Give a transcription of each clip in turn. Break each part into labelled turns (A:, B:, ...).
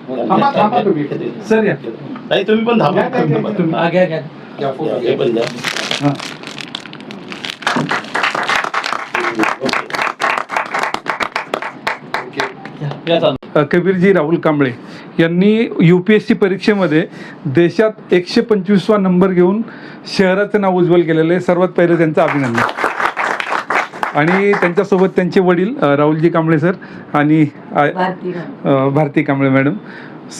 A: थांबा तुम्ही सर या
B: नाही तुम्ही पण थांबा.
A: तुम्ही घ्या
B: हे पण द्या.
A: हां कबीरजी राहुल कांबळे यांनी UPSC परीक्षेमध्ये देशात 125वा नंबर घेऊन शहराचं नाव उज्ज्वल केलेलं आहे. सर्वात पहिलं त्यांचं अभिनंदन. आणि त्यांच्यासोबत त्यांचे वडील राहुलजी कांबळे सर आणि भारती कांबळे मॅडम.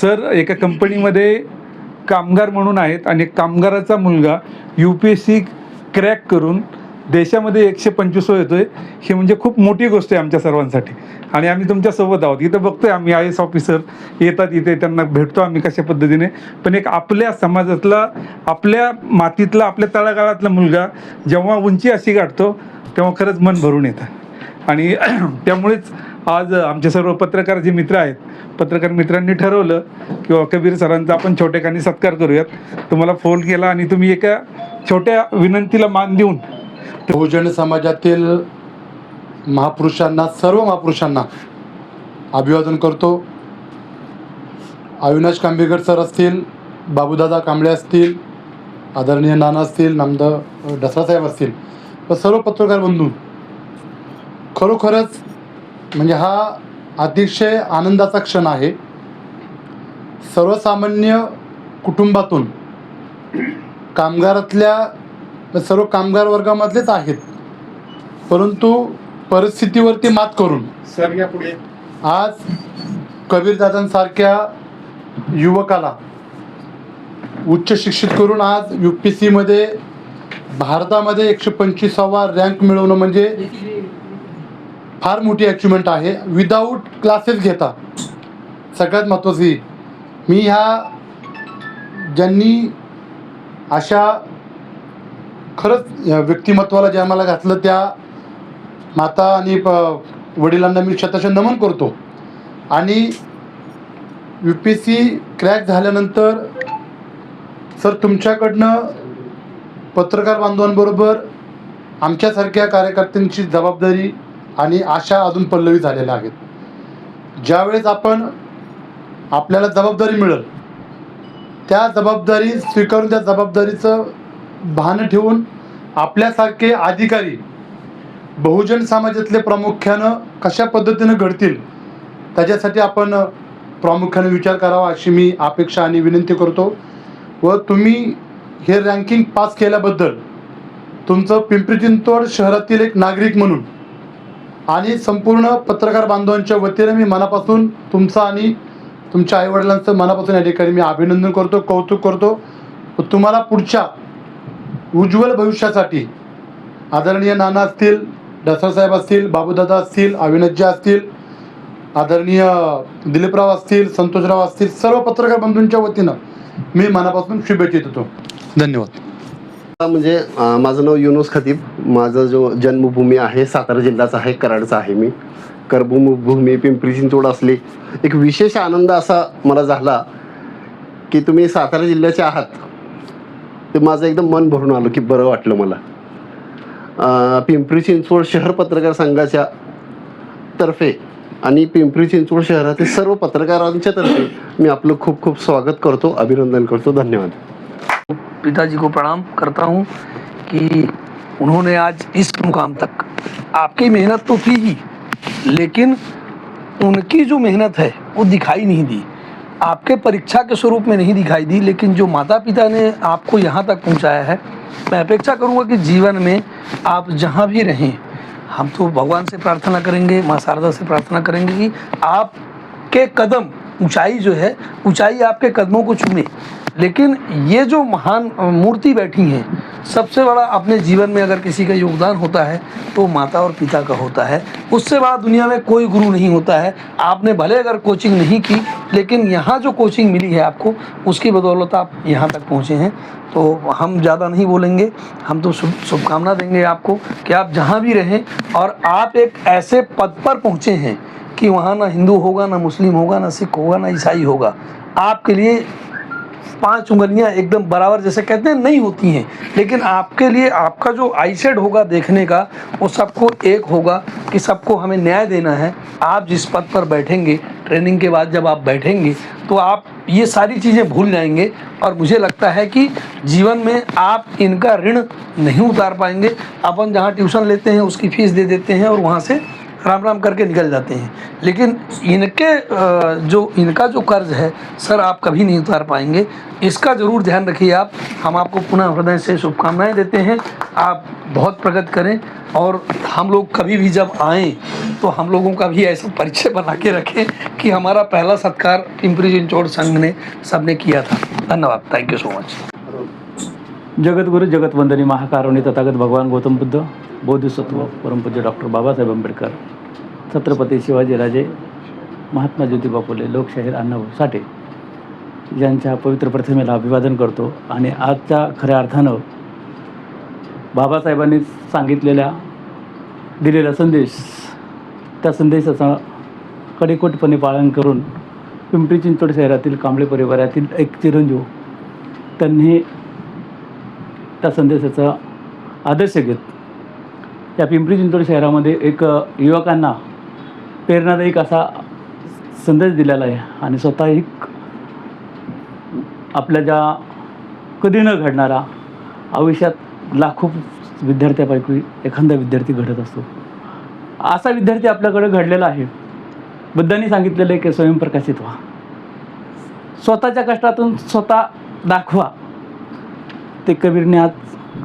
A: सर एका कंपनीमध्ये कामगार म्हणून आहेत आणि कामगाराचा मुलगा UPSC क्रॅक करून देशामध्ये 125 येतोय, हे म्हणजे खूप मोठी गोष्ट आहे आमच्या सर्वांसाठी. आणि आम्ही तुमच्यासोबत आहोत. इथं बघतोय आम्ही IAS ऑफिसर येतात इथे, त्यांना भेटतो आम्ही कशा पद्धतीने. पण एक आपल्या समाजातला, आपल्या मातीतला, आपल्या तळागाळातला मुलगा जेव्हा उंची अशी गाठतो तेव्हा खरंच मन भरून येतं. आणि त्यामुळेच आज आमचे सर्व पत्रकार जे मित्र आहेत, पत्रकार मित्रांनी ठरवलं किंवा कबीर सरांचा आपण छोटेखानी सत्कार करूयात. तुम्हाला फोन केला आणि तुम्ही एका छोट्या विनंतीला मान देऊन
C: बहुजन समाजातील महापुरुषांना, सर्व महापुरुषांना अभिवादन करतो. अविनाश कांबेकर सर असतील, बाबूदादा कांबळे असतील, आदरणीय नाना असतील, नामदेव ढसासाहेब असतील, व सर्व पत्रकार बंधू, खरोखरच म्हणजे हा अतिशय आनंदाचा क्षण आहे. सर्वसामान्य कुटुंबातून कामगारातल्या सर्व कामगार वर्गामधलेच आहेत, परंतु परिस्थितीवरती मात करून
A: सर या पुढे
C: आज कबीरदादांसारख्या युवकाला उच्च शिक्षित करून आज UPSCमध्ये भारतामध्ये 125वा रँक मिळवणं म्हणजे फार मोठी अचिव्हमेंट आहे. विदाऊट क्लासेस घेता. सगळ्यात महत्त्वाची मी ह्या ज्यांनी अशा खरंच व्यक्तिमत्वाला जन्माला घातलं त्या माता आणि वडिलांना मी शतशः नमन करतो. आणि UPSC क्रॅक झाल्यानंतर सर तुमच्याकडनं पत्रकार बांधवांबरोबर आमच्यासारख्या कार्यकर्त्यांची जबाबदारी आणि आशा अजून पल्लवी झालेल्या आहेत. ज्यावेळेस आपल्याला जबाबदारी मिळेल त्या जबाबदारी स्वीकारून त्या जबाबदारीचं भान ठेवून आपल्यासारखे अधिकारी बहुजन समाजातले प्रामुख्यानं कशा पद्धतीनं घडतील त्याच्यासाठी आपण प्रामुख्याने विचार करावा अशी मी अपेक्षा आणि विनंती करतो. व तुम्ही हे रँकिंग पास केल्याबद्दल तुमचं पिंपरी चिंचवड शहरातील एक नागरिक म्हणून आणि संपूर्ण पत्रकार बांधवांच्या वतीने मी मनापासून तुमचं आणि तुमच्या आईवडिलांचं मनापासून या ठिकाणी मी अभिनंदन करतो, कौतुक करतो. तुम्हाला पुढच्या उज्ज्वल भविष्यासाठी आदरणीय नाना असतील, ढसासाहेब असतील, बाबूदादा असतील, अविनाशजी असतील, आदरणीय दिलीपराव असतील, संतोषराव असतील, सर्व पत्रकार बंधूंच्या वतीनं मी मनापासून शुभेच्छा देतो. धन्यवाद.
D: म्हणजे माझं नाव युनुस खतीब. माझा जो जन्मभूमी आहे सातारा जिल्ह्याचा आहे, कराडचा आहे मी. कर्मभूमी पिंपरी चिंचवड असली. एक विशेष आनंद असा मला झाला की तुम्ही सातारा जिल्ह्याचे आहात, ते माझं एकदम मन भरून आलं की बरं वाटलं मला. पिंपरी चिंचवड शहर पत्रकार संघाच्या तर्फे आणि पिंपरी चिंचवड शहरातील सर्व पत्रकारांच्या तर्फे मी आपलं खूप खूप स्वागत करतो, अभिनंदन करतो. धन्यवाद.
E: पिताजी को प्रणाम करता हूँ कि उन्होंने आज इस मुकाम तक, आपकी मेहनत तो थी ही, लेकिन उनकी जो मेहनत है वो दिखाई नहीं दी, आपके परीक्षा के स्वरूप में नहीं दिखाई दी, लेकिन जो माता पिता ने आपको यहाँ तक पहुँचाया है, मैं अपेक्षा करूँगा कि जीवन में आप जहाँ भी रहें, हम तो भगवान से प्रार्थना करेंगे, माँ शारदा से प्रार्थना करेंगे कि आपके कदम, ऊंचाई जो है, ऊंचाई आपके कदमों को चूमे. लेकिन ये जो महान मूर्ति बैठी हैं, सबसे बड़ा अपने जीवन में अगर किसी का योगदान होता है तो माता और पिता का होता है. उससे बड़ा दुनिया में कोई गुरु नहीं होता है. आपने भले अगर कोचिंग नहीं की, लेकिन यहाँ जो कोचिंग मिली है आपको, उसकी बदौलत आप यहाँ तक पहुँचे हैं. तो हम ज़्यादा नहीं बोलेंगे, हम तो शुभकामना देंगे आपको कि आप जहाँ भी रहें और आप एक ऐसे पद पर पहुँचे हैं कि वहाँ ना हिंदू होगा, ना मुस्लिम होगा, ना सिख होगा, ना ईसाई होगा. आपके लिए 5 उंगलियां एकदम बराबर जैसे कहते हैं नहीं होती हैं, लेकिन आपके लिए आपका जो आईसेट होगा देखने का वो सबको एक होगा कि सबको हमें न्याय देना है। आप जिस पद पर बैठेंगे, ट्रेनिंग के बाद जब आप बैठेंगे तो आप ये सारी चीज़ें भूल जाएंगे, और मुझे लगता है कि जीवन में आप इनका ऋण नहीं उतार पाएंगे। अपन जहाँ ट्यूशन लेते हैं उसकी फीस दे देते हैं और वहाँ से राम राम करके निकल जाते हैं, लेकिन इनका जो कर्ज है सर आप कभी नहीं उतार पाएंगे। इसका ज़रूर ध्यान रखिए आप। हम आपको पुनः हृदय से शुभकामनाएं देते हैं, आप बहुत प्रगति करें, और हम लोग कभी भी जब आएँ तो हम लोगों का भी ऐसा परिचय बना के रखें कि हमारा पहला सत्कार पिंपरी चिंचवड संघ ने सबने किया था। धन्यवाद, थैंक यू सो मच।
F: जगद्गुरु जगतवंदनी महाकारुणी तथागत भगवान गौतम बुद्ध, बोधिसत्व परमपूज्य डॉक्टर बाबासाहेब आंबेडकर, छत्रपती शिवाजीराजे, महात्मा ज्योतिबा फुले, लोकशाहीर अण्णाभाऊ साठे यांच्या पवित्र प्रतिमेला अभिवादन करतो। आणि आजच्या खऱ्या अर्थानं बाबासाहेबांनी सांगितलेल्या दिलेला संदेश, त्या संदेशाचा कडेकोटपणे पालन करून पिंपरी चिंचवड शहरातील कांबळे परिवारातील एक चिरंजीव त्यांनी त्या संदेशाचा आदर्श घेत या पिंपरी चिंचवड शहरामध्ये एक युवकांना प्रेरणादायक असा संदेश दिलेला आहे। आणि स्वतःही आपल्या ज्या कधी न घडणारा आयुष्यात लाखो विद्यार्थ्यापैकी एखादा विद्यार्थी घडत असतो, असा विद्यार्थी आपल्याकडे घडलेला आहे। बुद्धांनी सांगितलेलं आहे की स्वयंप्रकाशित व्हा, स्वतःच्या कष्टातून स्वतः दाखवा, ते कबीरने आज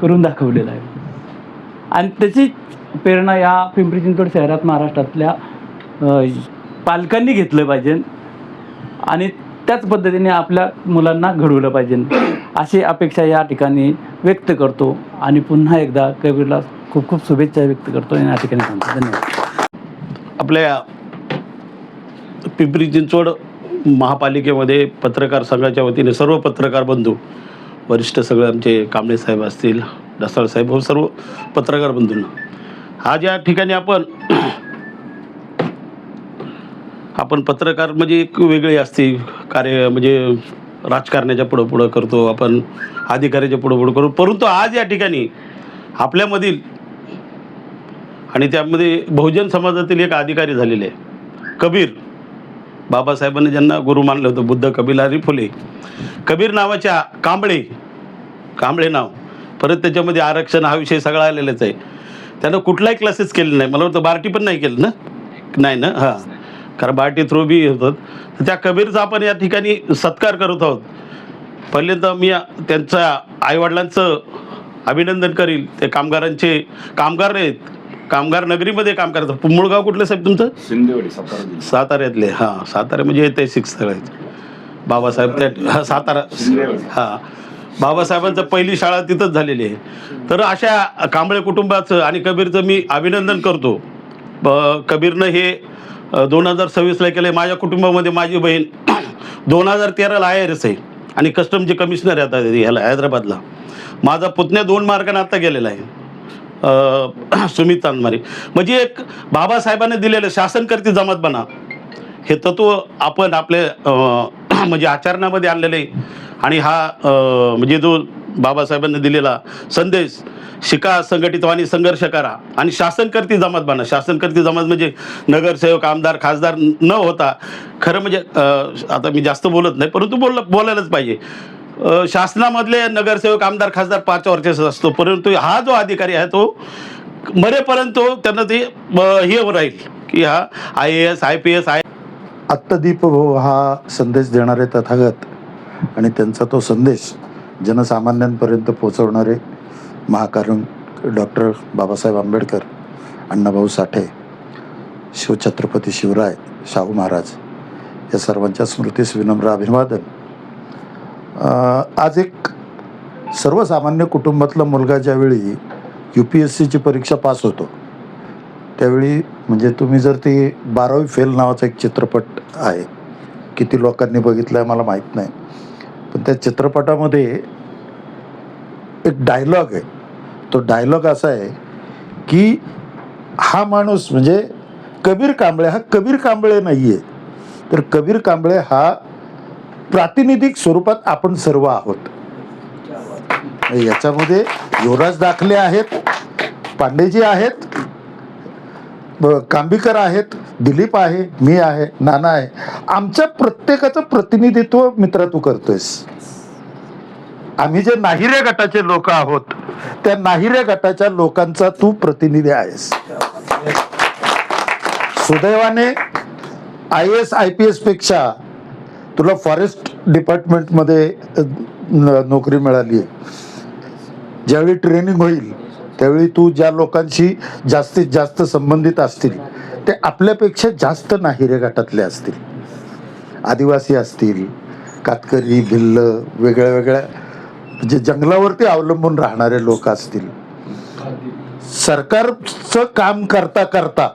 F: करून दाखवलेलं आहे। आणि त्याची प्रेरणा या पिंपरी चिंचवड शहरात महाराष्ट्रातल्या पालकांनी घेतलं पाहिजे आणि त्याच पद्धतीने आपल्या मुलांना घडवलं पाहिजे, अशी अपेक्षा या ठिकाणी व्यक्त करतो। आणि पुन्हा एकदा कबीरला खूप खूप शुभेच्छा व्यक्त करतो आणि या ठिकाणी सांगतो धन्यवाद।
B: आपल्या पिंपरी चिंचवड महापालिकेमध्ये पत्रकार संघाच्या वतीने सर्व पत्रकार बंधू, वरिष्ठ सगळे आमचे कांबळे साहेब असतील, ढसाळ साहेब, हो सर्व पत्रकार बंधूंना आज या ठिकाणी आपण पत्रकार म्हणजे एक वेगळी असते कार्य, म्हणजे राजकारणाच्या पुढं करतो आपण, अधिकाऱ्याच्या पुढं करू, परंतु आज या ठिकाणी आपल्यामधील आणि त्यामध्ये बहुजन समाजातील एक अधिकारी झालेले आहे कबीर। बाबासाहेबांनी ज्यांना गुरु मानलं होतं, बुद्ध, कबीर, फुले, कबीर नावाच्या कांबळे नाव, परत त्याच्यामध्ये आरक्षण हा विषय सगळा आलेलाच आहे। त्यानं कुठलाही क्लासेस केले नाही, मला वाटतं बार्टी पण नाही केलं ना, नाही ना, हां, कारण बार्टी थ्रू बी होतं। तर त्या कबीरचा आपण या ठिकाणी सत्कार करत आहोत। पहिल्यांदा मी त्यांच्या आईवडिलांचं अभिनंदन करील। ते कामगार आहेत, कामगार नगरीमध्ये काम करतात। मूळ गाव कुठलं साहेब तुमचं?
G: सिंदेवाडी,
B: साताऱ्यातले, हां, सातारा म्हणजे ऐतिहासिक स्थळ आहेत बाबासाहेब त्या, सातारा, हां, बाबासाहेबांचं पहिली शाळा तिथंच झालेली आहे। तर अशा कांबळे कुटुंबाचं आणि कबीरचं मी अभिनंदन करतो। कबीरनं हे 2026ला केलं आहे। माझ्या कुटुंबामध्ये माझी बहीण 2013ला IRS आहे आणि कस्टमचे कमिशनर आहे आता ह्याला हैदराबादला। माझा पुतण्या 2 मार्काने आता गेलेला आहे, सुमित चांदमारे। म्हणजे एक बाबासाहेबांनी दिलेलं शासनकर्ती जमात बना हे तत्व आपण आपले म्हणजे आचरणामध्ये आणलेलं आहे। आणि हा म्हणजे जो बाबासाहेबांनी दिलेला संदेश, शिका, संघटित आणि संघर्ष करा आणि शासनकर्ती जमात बना। शासनकर्ती जमात म्हणजे नगरसेवक, आमदार, खासदार न होता, खरं म्हणजे आता मी जास्त बोलत नाही, परंतु बोलायलाच पाहिजे। शासनामधले नगरसेवक, आमदार, खासदार 5 वर्षाचा असतो, परंतु हा जो अधिकारी आहे तो मरेपर्यंत त्यांना ते हे राहील की हा IAS, IPS आहे।
H: आत्तदीप हा संदेश देणारे तथागत आणि त्यांचा तो संदेश जनसामान्यांपर्यंत पोहोचवणारे महाकारुणी डॉक्टर बाबासाहेब आंबेडकर, अण्णाभाऊ साठे, शिवछत्रपती शिवराय, शाहू महाराज या सर्वांच्या स्मृतीस विनम्र अभिवादन। आज एक सर्वसामान्य कुटुंबातला मुलगा ज्यावेळी UPSCची परीक्षा पास होतो त्यावेळी, म्हणजे तुम्ही जर ती 12वी फेल नावाचा एक चित्रपट आहे, किती लोकांनी बघितलं आहे मला माहीत नाही, पण त्या चित्रपटामध्ये एक डायलॉग आहे। तो डायलॉग असा आहे की हा माणूस म्हणजे कबीर कांबळे हा कबीर कांबळे नाही आहे, तर कबीर कांबळे हा प्रातिनिधिक स्वरूपात आपण सर्व आहोत. याच्यामध्ये युवराज दाखले आहेत, पांडेजी आहेत, कांबीकर आहेत, दिलीप आहे, मी आहे, नाना आहे. आमच्या प्रत्येकाचं प्रतिनिधित्व मित्रा तू करतोयस. आम्ही जे नाहिरे गटाचे लोक आहोत त्या नाहिरे गटाच्या लोकांचा तू प्रतिनिधी आहेस. सुदैवाने IAS IPS पेक्षा तुला फॉरेस्ट डिपार्टमेंटमध्ये नोकरी मिळाली आहे. ज्यावेळी ट्रेनिंग होईल त्यावेळी तू ज्या लोकांशी जास्तीत जास्त संबंधित असतील ते आपल्यापेक्षा जास्त नाहिरे गटातले असतील. आदिवासी असतील, कातकरी, भिल्ल, वेगळ्या वेगळ्या म्हणजे जंगलावरती अवलंबून राहणारे लोक असतील. सरकारचं काम करता करता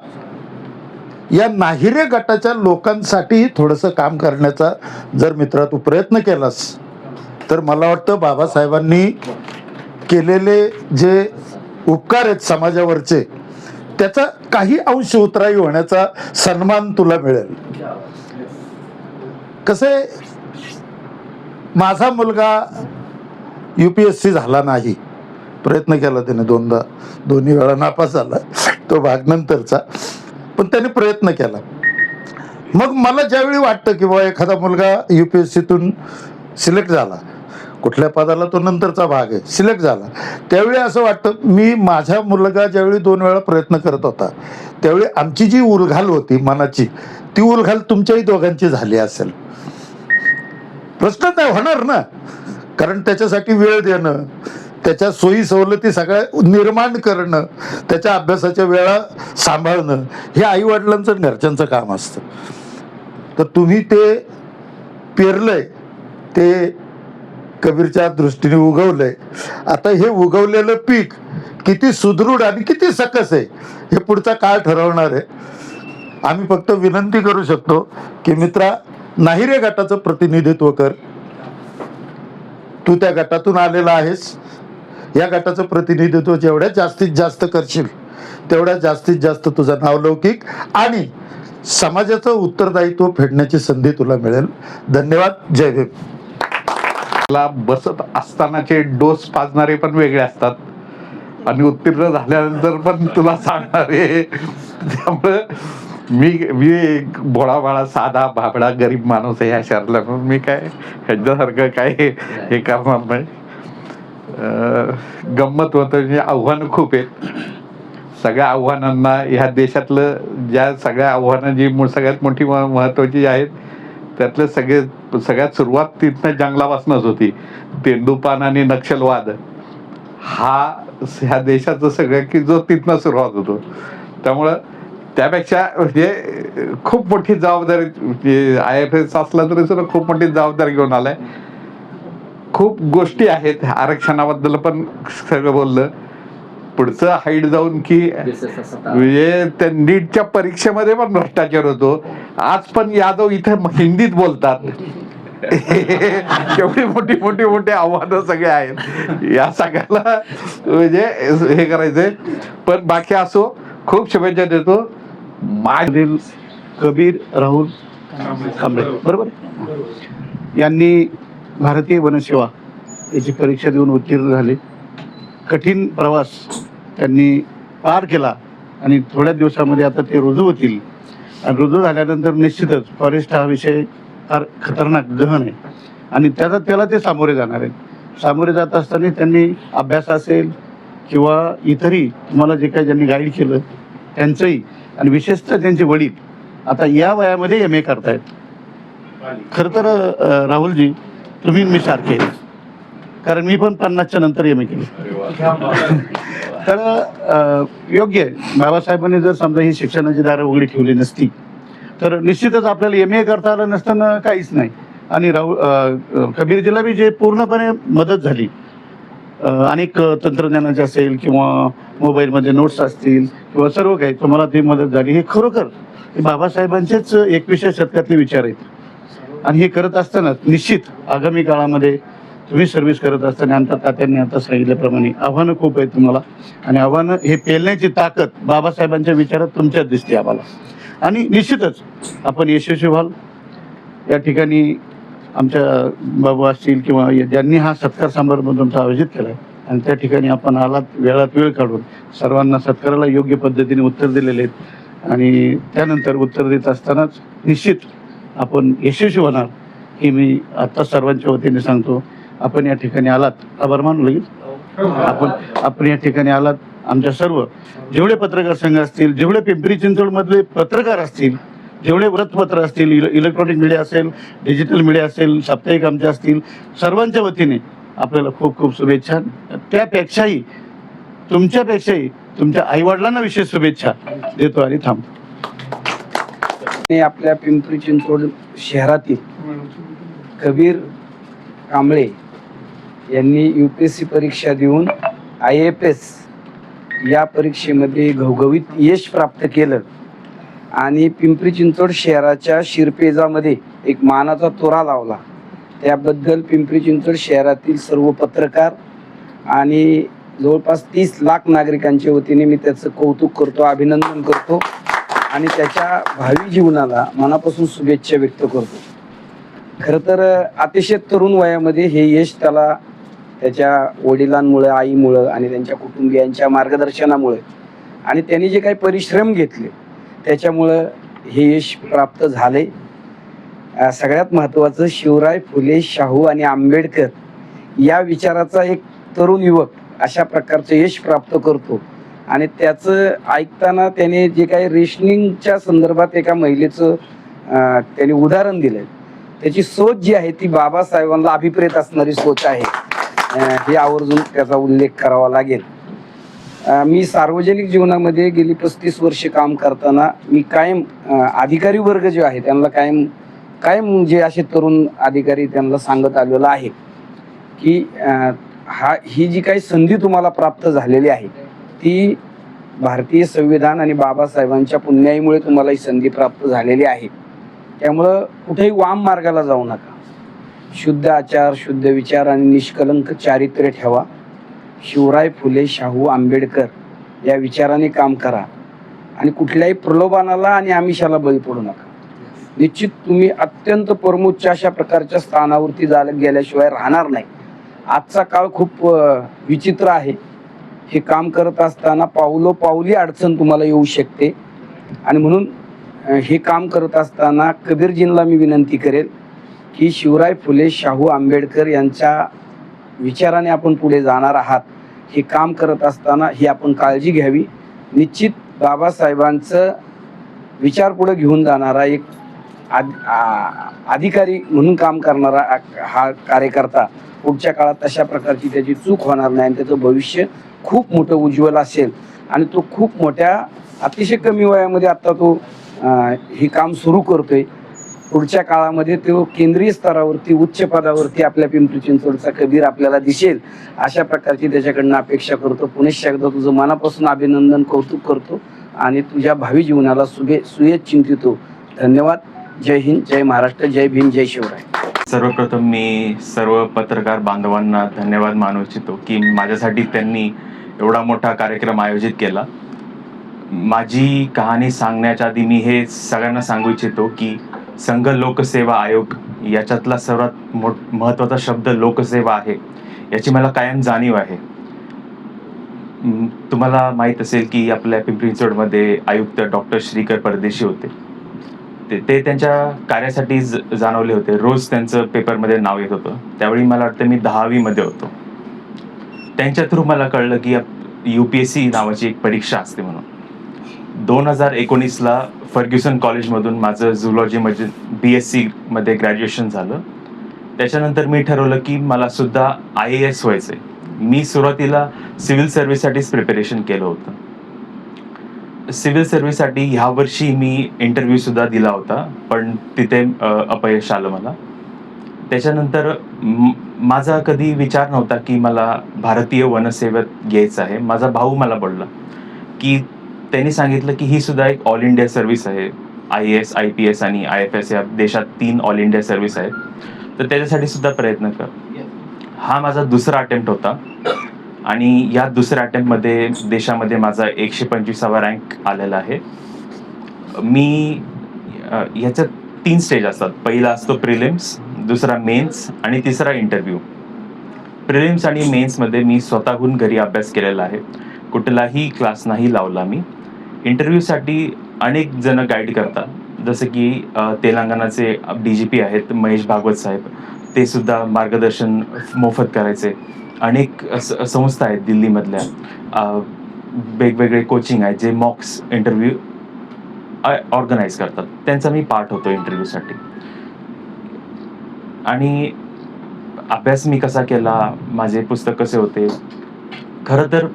H: या नाहिरे गटाच्या लोकांसाठी थोडंसं काम करण्याचा जर मित्रा तू प्रयत्न केलास तर मला वाटतं बाबासाहेबांनी केलेले जे उपकार आहेत समाजावरचे त्याचा काही अंश उतराई होण्याचा सन्मान तुला मिळेल. कसे माझा मुलगा UPSC झाला नाही, प्रयत्न केला त्याने 2दा, 2 वेळा नापास झाला, तो भाग नंतरचा, पण त्याने प्रयत्न केला. मग मला ज्यावेळी वाटतं की बाबा एखादा मुलगा UPSCतून सिलेक्ट झाला, कुठल्या पदाला तो नंतरचा भाग आहे, सिलेक्ट झाला, त्यावेळी असं वाटतं मी माझा मुलगा ज्यावेळी 2 वेळा प्रयत्न करत होता त्यावेळी आमची जी उलघाल होती मनाची ती उलघाल तुमच्याही दोघांची झाली असेल. प्रश्न नाही होणार ना, कारण त्याच्यासाठी वेळ देणं, त्याच्या सोयी सवलती सगळ्या निर्माण करणं, त्याच्या अभ्यासाच्या वेळा सांभाळणं हे आईवडिलांचं घरच्यांचं काम असतं. तर तुम्ही ते पेरलंय, ते कबीरच्या दृष्टीने उगवलंय. आता हे उगवलेलं पीक किती सुदृढ आणि किती सकस आहे हे पुढचा काळ ठरवणार आहे. आम्ही फक्त विनंती करू शकतो की मित्रा, नाहिरे गटाचं प्रतिनिधित्व कर. तू त्या गटातून आलेला आहेस, या गटाचं प्रतिनिधित्व जेवढ्या जास्तीत जास्त करशील तेवढ्या जास्तीत जास्त तुझा नावलौकिक आणि समाजाचं उत्तरदायित्व फेडण्याची संधी तुला मिळेल. धन्यवाद. जय भीम.
A: ला बसत असतानाचे डोस पाजणारे पण वेगळे असतात आणि उत्तीर्ण झाल्यानंतर पण तुला सांगणारे. त्यामुळं मी एक भोळाभाळा साधा भाबडा गरीब माणूस आहे ह्या शहराला, म्हणून मी काय ह्याच्यासारखं काय हे करणार नाही. गंमत होतं म्हणजे आव्हानं खूप आहेत. सगळ्या आव्हानांना ह्या देशातलं ज्या सगळ्या आव्हानं जी सगळ्यात मोठी महत्त्वाची आहेत त्यातलं सगळ्यात सुरुवात तिथनं जंगलापासूनच होती. तेंदुपान आणि नक्षलवाद ह्या देशाचं सगळं की जो तिथनं सुरुवात होतो. त्यामुळं त्यापेक्षा म्हणजे खूप मोठी जबाबदारी IFS असला तरी सुद्धा खूप मोठी जबाबदारी घेऊन आलाय. खूप गोष्टी आहेत, आरक्षणाबद्दल पण सगळं बोललं. पुढचं हाईट जाऊन की म्हणजे त्या नीटच्या परीक्षेमध्ये पण भ्रष्टाचार होतो. आज पण यादव इथे हिंदीत बोलतात. केवढी मोठी आव्हानं सगळे आहेत. या सगळ्याला म्हणजे हे करायचंय. पण बाकी असो, खूप शुभेच्छा देतो.
B: माझील कबीर राहुल कांबळे बरोबर यांनी भारतीय वनसेवा याची परीक्षा देऊन उत्तीर्ण झाले. कठीण प्रवास त्यांनी पार केला आणि थोड्या दिवसामध्ये आता ते रुजू होतील. आणि रुजू झाल्यानंतर निश्चितच फॉरेस्ट हा विषय फार खतरनाक गहन आहे आणि त्याला ते सामोरे जाणार आहेत. सामोरे जात असताना त्यांनी अभ्यास असेल किंवा इतरही तुम्हाला जे काही ज्यांनी गाईड केलं त्यांचंही आणि विशेषतः त्यांचे वडील आता या वयामध्ये MA करतायत. खरं तर राहुलजी तुम्ही मी सारखे आहेत, कारण मी पण 50च्या नंतर MA केले. तर योग्य आहे. बाबासाहेबांनी जर समजा ही शिक्षणाची दारं उघडी ठेवली नसती तर निश्चितच आपल्याला MA करता आलं नसताना काहीच नाही. आणि कबीरजीला बी जे पूर्णपणे मदत झाली अनेक तंत्रज्ञानाचे असेल किंवा मोबाईलमध्ये नोट्स असतील किंवा सर्व काही तुम्हाला ती मदत झाली, हे खरोखर बाबासाहेबांचेच 21व्या शतकातले विचार आहेत. आणि हे करत असताना निश्चित आगामी काळामध्ये तुम्ही सर्व्हिस करत असताना आता तात्यांनी आता सांगितल्याप्रमाणे आव्हानं खूप आहेत तुम्हाला आणि आव्हानं हे पेलण्याची ताकद बाबासाहेबांच्या विचारात तुमच्यात दिसते आम्हाला. आणि निश्चितच आपण यशस्वी व्हाल. या ठिकाणी
G: आमच्या बाबू असतील किंवा ज्यांनी हा सत्कार समारंभ तुमचा आयोजित केला आहे आणि त्या ठिकाणी आपण आलात वेळात वेळ काढून सर्वांना सत्काराला योग्य पद्धतीने उत्तर दिलेले आहेत आणि त्यानंतर उत्तर देत असतानाच निश्चित आपण यशस्वी होणार हे मी आता सर्वांच्या वतीने सांगतो. आपण या ठिकाणी आलात, आभार मानू लगेच. आपण या ठिकाणी आलात. आमच्या सर्व जेवढे पत्रकार संघ असतील, जेवढे पिंपरी चिंचवडमधले पत्रकार असतील, जेवढे वृत्तपत्र असतील, इलेक्ट्रॉनिक मीडिया असेल, डिजिटल मीडिया असेल, साप्ताहिक आमचे असतील, सर्वांच्या वतीने आपल्याला खूप खूप शुभेच्छा. त्यापेक्षाही तुमच्यापेक्षाही तुमच्या आईवडिलांना विशेष शुभेच्छा देतो आणि थांबतो.
I: आपल्या पिंपरी चिंचवड शहरातील कबीर कांबळे यांनी UPSC परीक्षा देऊन IAFS या परीक्षेमध्ये घवघवीत यश प्राप्त केलं आणि पिंपरी चिंचवड शहराच्या शिरपेजामध्ये एक मानाचा तोरा लावला. त्याबद्दल पिंपरी चिंचवड शहरातील सर्व पत्रकार आणि जवळपास 30 लाख नागरिकांच्या वतीने मी त्याचं कौतुक करतो, अभिनंदन करतो आणि त्याच्या भावी जीवनाला मनापासून शुभेच्छा व्यक्त करतो. खरं तर अतिशय तरुण वयामध्ये हे यश त्याला त्याच्या वडिलांमुळे, आईमुळं आणि त्यांच्या कुटुंबियांच्या मार्गदर्शनामुळे आणि त्यांनी जे काही परिश्रम घेतले त्याच्यामुळं हे यश प्राप्त झाले. सगळ्यात महत्त्वाचं शिवराय फुले, शाहू आणि आंबेडकर या विचाराचा एक तरुण युवक अशा प्रकारचं यश प्राप्त करतो आणि त्याचं ऐकताना त्याने जे काही रेशनिंगच्या संदर्भात एका महिलेचं त्याने उदाहरण दिलंय, त्याची सोच जी आहे ती बाबासाहेबांना अभिप्रेत असणारी सोच आहे. हे आवर्जून त्याचा उल्लेख करावा लागेल. मी सार्वजनिक जीवनामध्ये गेली 35 वर्ष काम करताना मी कायम अधिकारी वर्ग जे आहे त्यांना कायम जे असे तरुण अधिकारी त्यांना सांगत आलेलं आहे की ही जी काही संधी तुम्हाला प्राप्त झालेली आहे ती भारतीय संविधान आणि बाबासाहेबांच्या पुण्याईमुळे तुम्हाला ही संधी प्राप्त झालेली आहे. त्यामुळं कुठेही वाम मार्गाला जाऊ नका. शुद्ध आचार, शुद्ध विचार आणि निष्कलंक चारित्र्य ठेवा. शिवराय फुले, शाहू, आंबेडकर या विचाराने काम करा आणि कुठल्याही प्रलोभनाला आणि आमिषाला बळी पडू नका. निश्चित तुम्ही अत्यंत परमोच्च अशा प्रकारच्या स्थानावरती गेल्याशिवाय राहणार नाही. आजचा काळ खूप विचित्र आहे. हे काम करत असताना पावलोपावली अडचण तुम्हाला येऊ शकते आणि म्हणून हे काम करत असताना कबीरजींना मी विनंती करेल की शिवराय फुले, शाहू, आंबेडकर यांच्या विचाराने आपण पुढे जाणार आहात. हे काम करत असताना ही आपण काळजी घ्यावी. निश्चित बाबासाहेबांचं विचार पुढे घेऊन जाणारा एक अधिकारी म्हणून काम करणारा हा कार्यकर्ता पुढच्या काळात तशा प्रकारची त्याची चूक होणार नाही आणि त्याचं भविष्य खूप मोठं उज्ज्वल असेल आणि तो खूप मोठ्या अतिशय कमी वयामध्ये आता तो हे काम सुरू करतोय. पुढच्या काळामध्ये तो केंद्रीय स्तरावरती उच्च पदावरती आपल्या पिंपरी चिंचवडचा कबीर आपल्याला दिसेल अशा प्रकारची त्याच्याकडनं अपेक्षा करतो. पुनश्च एकदा तुझं मनापासून अभिनंदन, कौतुक करतो आणि तुझ्या भावी जीवनाला सुयश चिंतितो. धन्यवाद. जय हिंद, जय महाराष्ट्र, जय भीम, जय शिवराय.
J: सर्वप्रथम मी सर्व पत्रकार बांधवांना धन्यवाद मानू इच्छितो की माझ्यासाठी त्यांनी एवढा मोठा कार्यक्रम आयोजित केला. माझी कहाणी सांगण्याच्या आधी मी हे सगळ्यांना सांगू इच्छितो की संघ लोकसेवा आयोग याच्यातला सर्वात महत्त्वाचा शब्द लोकसेवा आहे याची मला कायम जाणीव आहे. तुम्हाला माहीत असेल की आपल्या पिंपरी चिंचवडमध्ये आयुक्त डॉक्टर श्रीकर परदेशी होते. ते त्यांच्या कार्यासाठी जाणवले होते. रोज त्यांचं पेपरमध्ये नाव येत होतं. त्यावेळी मला वाटतं मी 10वी मध्ये होतो. त्यांच्या थ्रू मला कळलं की UPSC नावाची एक परीक्षा असते म्हणून. 2019ला फर्ग्युसन कॉलेजमधून माझं झुलॉजीमध्ये BSc मध्ये ग्रॅज्युएशन झालं. त्याच्यानंतर मी ठरवलं की मला सुद्धा IAS व्हायचं आहे. मी सुरुवातीला सिव्हिल सर्व्हिससाठीच प्रिपरेशन केलं होतं. सिव्हिल सर्व्हिससाठी ह्या वर्षी मी इंटरव्ह्यू सुद्धा दिला होता पण तिथे अपयश आलं मला. त्याच्यानंतर माझा कधी विचार नव्हता की मला भारतीय वनसेवेत घ्यायचं आहे. माझा भाऊ मला बोलला की त्यांनी सांगितलं की ही सुद्धा एक ऑल इंडिया सर्व्हिस आहे. IAS, IPS आणि IFS या देशात 3 ऑल इंडिया सर्व्हिस आहेत, तर त्याच्यासाठी सुद्धा प्रयत्न कर. हा माझा दुसरा अटेम्प्ट होता आणि या दुसऱ्या अटेम्प्टमध्ये देशामध्ये माझा 125वा रँक आलेला आहे. मी ह्याच्यात 3 स्टेज असतात. पहिला असतो प्रिलिम्स, दुसरा मेन्स आणि तिसरा इंटरव्ह्यू. प्रिलिम्स आणि मेन्समध्ये मी स्वतःहून घरी अभ्यास केलेला आहे, कुठलाही क्लास नाही लावला मी. इंटरव्ह्यूसाठी अनेक जण गाईड करतात, जसं की तेलंगणाचे DGP आहेत महेश भागवत साहेब, ते सुद्धा मार्गदर्शन मोफत करायचे. अनेक संस्था आहेत दिल्लीमधल्या, वेगवेगळे कोचिंग आहेत जे मॉक्स इंटरव्ह्यू ऑर्गनाईज करतात, त्यांचा मी पार्ट होतो इंटरव्ह्यूसाठी. आणि अभ्यास मी कसा केला, माझे पुस्तक कसे होते, खरं तर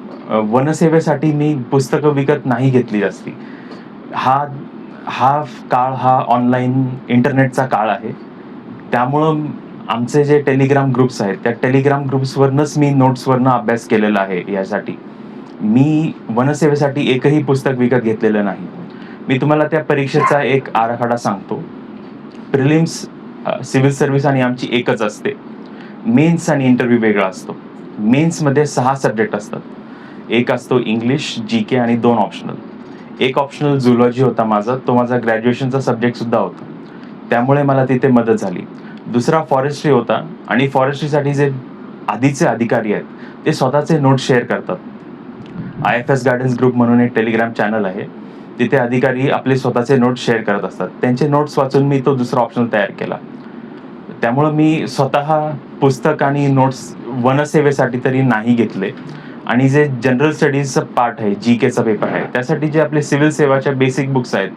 J: वनसेवेसाठी मी पुस्तकं विकत नाही घेतली जास्ती. हा काळ हा ऑनलाईन इंटरनेटचा काळ आहे, त्यामुळं आमचे जे टेलिग्राम ग्रुप्स आहेत त्या टेलिग्राम ग्रुप्सवरनंच मी नोट्सवरनं अभ्यास केलेला आहे. यासाठी मी वनसेवेसाठी एकही पुस्तक विकत घेतलेलं नाही. मी तुम्हाला त्या परीक्षेचा एक आराखडा सांगतो. प्रिलिम्स सिव्हिल सर्व्हिस आणि आमची एकच असते. मेन्स आणि इंटरव्ह्यू वेगळा असतो. मेन्समध्ये 6 सब्जेक्ट असतात. एक असतो इंग्लिश, GK आणि 2 ऑप्शनल. एक ऑप्शनल झुलॉजी होता माझा, तो माझा ग्रॅज्युएशनचा सब्जेक्ट सुद्धा होता, त्यामुळे मला तिथे मदत झाली. दुसरा फॉरेस्ट्री होता, आणि फॉरेस्ट्रीसाठी जे आधीचे अधिकारी आहेत ते स्वतःचे नोट्स शेअर करतात. IFS गार्डन्स ग्रुप म्हणून एक टेलिग्राम चॅनल आहे, तिथे अधिकारी आपले स्वतःचे नोट्स शेअर करत असतात. त्यांचे नोट्स वाचून मी तो दुसरा ऑप्शन तयार केला. त्यामुळं मी स्वतः पुस्तक आणि नोट्स वनसेवेसाठी तरी नाही घेतले. आणि जे जनरल स्टडीजचा पार्ट आहे, GKचा पेपर आहे, त्यासाठी जे आपले सिव्हिल सेवाच्या बेसिक बुक्स आहेत,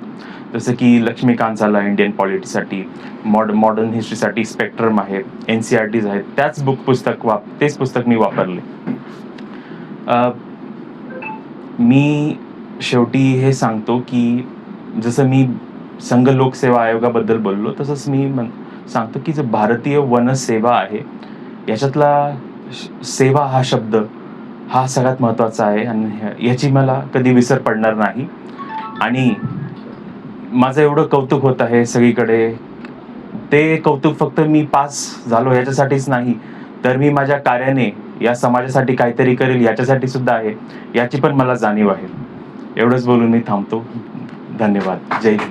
J: जसं की लक्ष्मीकांत झाला इंडियन पॉलिटीसाठी, मॉडर्न हिस्ट्रीसाठी स्पेक्ट्रम आहे, NCERTs आहेत, तेच पुस्तक मी वापरले. मी शेवटी हे सांगतो की जसं मी संघ लोकसेवा आयोगाबद्दल बोललो, तसंच मी सांगतो की जो भारतीय वनसेवा आहे याच्यातला सेवा हा शब्द हा सगळ्यात महत्त्वाचा आहे, आणि याची मला कधी विसर पडणार नाही. आणि माझं एवढं कौतुक होत आहे सगळीकडे, ते कौतुक फक्त मी पास झालो याच्यासाठीच नाही, तर मी माझ्या कार्याने या समाजासाठी काहीतरी करेल याच्यासाठी सुद्धा आहे, याची पण मला जाणीव आहे. एवढंच बोलून मी थांबतो. धन्यवाद. जय हिंद.